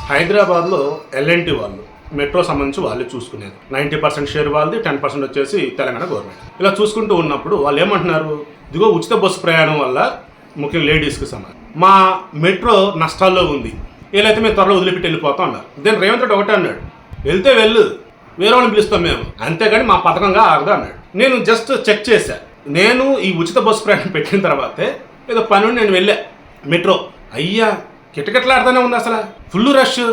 హైదరాబాద్లో ఎల్ఎన్టీ వాళ్ళు మెట్రో సంబంధించి వాళ్ళే చూసుకునేది. 90% షేర్ వాళ్ళది, 10% వచ్చేసి తెలంగాణ గవర్నమెంట్. ఇలా చూసుకుంటూ ఉన్నప్పుడు వాళ్ళు ఏమంటున్నారు, ఇదిగో ఉచిత బస్సు ప్రయాణం వల్ల ముఖ్యంగా లేడీస్కి సంబంధించి మా మెట్రో నష్టాల్లో ఉంది, వీళ్ళైతే మేము త్వరలో వదిలిపెట్టి వెళ్ళిపోతాం అన్నారు. దాని రేవంత్ రెడ్డి ఒకటే అన్నాడు, వెళ్తే వెళ్ళు, వేరే వాళ్ళని పిలుస్తాం మేము, అంతేగాని మా పథకంగా ఆగదు అన్నాడు. నేను జస్ట్ చెక్ చేశా. నేను ఈ ఉచిత బస్సు ప్రయాణం పెట్టిన తర్వాతే ఏదో పని ఉండి నేను వెళ్ళా మెట్రో. అయ్యా కిటకిటలాడుతూనే ఉంది, అసలు ఫుల్ రష్.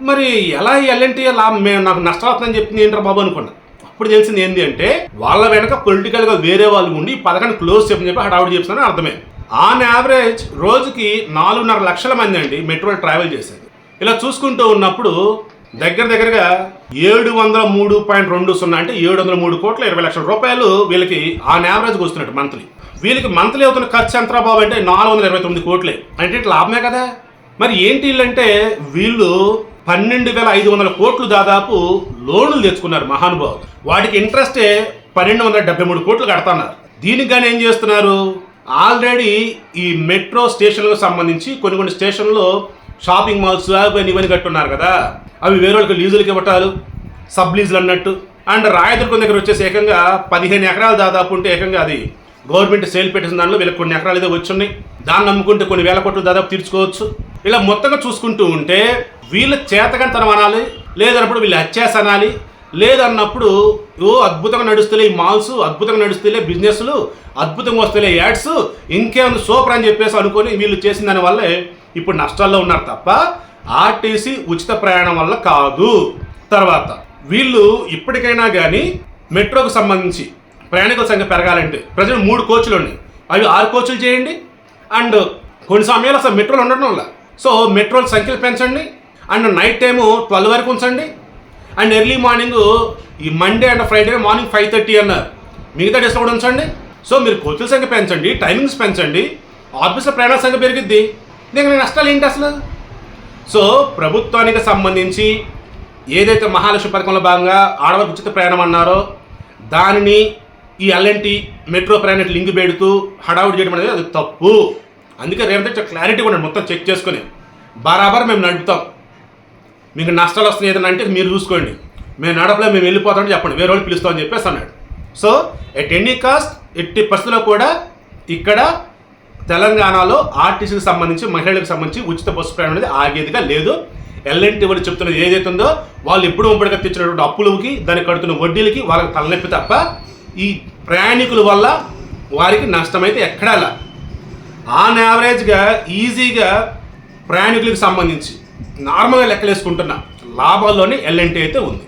మరి ఎలా ఎల్ఎన్టీ మేము నాకు నష్టం అవుతుందని చెప్పింది ఏంట్రా బాబు అనుకున్నా. అప్పుడు తెలిసింది ఏంటి అంటే వాళ్ళ వెనక పొలిటికల్గా వేరే వాళ్ళు ఉండి ఈ పథకాన్ని క్లోజ్ చెప్పని చెప్పి హడావుడి చెప్తానని అర్థమే. ఆన్ యావరేజ్ రోజుకి 4.5 లక్షల మంది అండి మెట్రో ట్రావెల్ చేసేది. ఇలా చూసుకుంటూ ఉన్నప్పుడు దగ్గరగా 703.20 అంటే 703.20 కోట్ల వీళ్ళకి ఆన్ యావరేజ్కి వస్తున్నట్టు మంత్లీ. వీళ్ళకి మంత్లీ అవుతున్న ఖర్చు ఎంత బాబు అంటే 429 కోట్లే. అంటే ఇట్లా లాభమే కదా. మరి ఏంటి వీళ్ళంటే వీళ్ళు 12,500 కోట్లు దాదాపు లోన్లు తెచ్చుకున్నారు మహానుభావులు. వాటికి ఇంట్రెస్టే 1273 కోట్లు కడతాన్నారు. దీనికి కానీ ఏం చేస్తున్నారు, ఆల్రెడీ ఈ మెట్రో స్టేషన్లకు సంబంధించి కొన్ని స్టేషన్లో షాపింగ్ మాల్స్ ఇవన్నీ కట్టున్నారు కదా, అవి వేరే వాళ్ళకి లీజులకి ఇవ్వటాలు, సబ్ లీజులు అన్నట్టు. అండ్ రాయదుర్గం దగ్గర వచ్చేసి ఏకంగా 15 ఎకరాలు దాదాపు ఉంటే ఏకంగా అది గవర్నమెంట్ సేల్ పెట్టేసిన దానిలో వీళ్ళకి కొన్ని ఎకరాలు ఏదో వచ్చి ఉన్నాయి. దాన్ని నమ్ముకుంటే కొన్ని వేల కోట్లు దాదాపు తీర్చుకోవచ్చు. ఇలా మొత్తంగా చూసుకుంటూ ఉంటే వీళ్ళ చేతకంతనం అనాలి, లేదన్నప్పుడు వీళ్ళు అత్యాస అనాలి, లేదన్నప్పుడు అద్భుతంగా నడుస్తలే ఈ మాల్స్, అద్భుతంగా నడుస్తలే బిజినెస్లు, అద్భుతంగా వస్తలే యాడ్స్, ఇంకేముంది సూపర్ అని చెప్పేసి అనుకొని వీళ్ళు చేసిన దానివల్లే ఇప్పుడు నష్టాల్లో ఉన్నారు తప్ప ఆర్టీసీ ఉచిత ప్రయాణం వల్ల కాదు. తర్వాత వీళ్ళు ఇప్పటికైనా కానీ మెట్రోకు సంబంధించి ప్రయాణికుల సంఖ్య పెరగాలంటే ప్రజలు 3 కోచ్లు ఉన్నాయి, అవి 6 కోచ్లు చేయండి. అండ్ కొన్ని సమయాలు అసలు మెట్రోలు ఉండడం వల్ల సో మెట్రోల సంఖ్యలు పెంచండి. అండ్ నైట్ టైము 12 వరకు ఉంచండి. అండ్ ఎర్లీ మార్నింగ్ ఈ మండే అండ్ ఫ్రైడే మార్నింగ్ 5:30 అన్నారు, మిగతా డేస్లో కూడా ఉంచండి. సో మీరు కోచ్ల సంఖ్య పెంచండి, టైమింగ్స్ పెంచండి, ఆఫీసుల ప్రయాణాల సంఖ్య పెరిగిద్ది. దీనికి నష్టాలు ఏంటి అసలు? సో ప్రభుత్వానికి సంబంధించి ఏదైతే మహాలక్ష్మి పథకంలో భాగంగా ఆడవారికి ఉచిత ప్రయాణం అన్నారో దానిని ఈ ఎల్ఎన్టీ మెట్రో ప్రయాణానికి లింక్ పెడుతూ హడావుడి చేయడం అనేది అది తప్పు. అందుకే రేవంత్ క్లారిటీ కూడా మొత్తం చెక్ చేసుకుని బరాబర్ మేము నడుపుతాం, మీకు నష్టాలు వస్తున్నాయి ఏదైనా అంటే మీరు చూసుకోండి, మేము నడపలే మేము వెళ్ళిపోతామని చెప్పండి, వేరే వాళ్ళు పిలుస్తామని చెప్పేసి అన్నాడు. సో ఎట్ ఎనీ కాస్ట్ ఎట్టి పరిస్థితుల్లో కూడా ఇక్కడ తెలంగాణలో ఆర్టీసీకి సంబంధించి మహిళలకు సంబంధించి ఉచిత బస్సు ప్రయాణం అనేది ఆగేదిగా లేదు. ఎల్ఎన్టీ వాళ్ళు చెప్తున్నది ఏదైతే ఉందో వాళ్ళు ఎప్పుడు ఉంపడిగా తెచ్చినటువంటి అప్పులకి దానికి కడుతున్న వడ్డీలకి వాళ్ళకి తలనొప్పి తప్ప ఈ ప్రయాణికుల వల్ల వారికి నష్టమైతే ఎక్కడా. ఆన్ యావరేజ్గా ఈజీగా ప్రయాణికులకు సంబంధించి నార్మల్గా లెక్కలేసుకుంటున్న లాభాల్లోనే ఎల్ఎన్టీ అయితే ఉంది.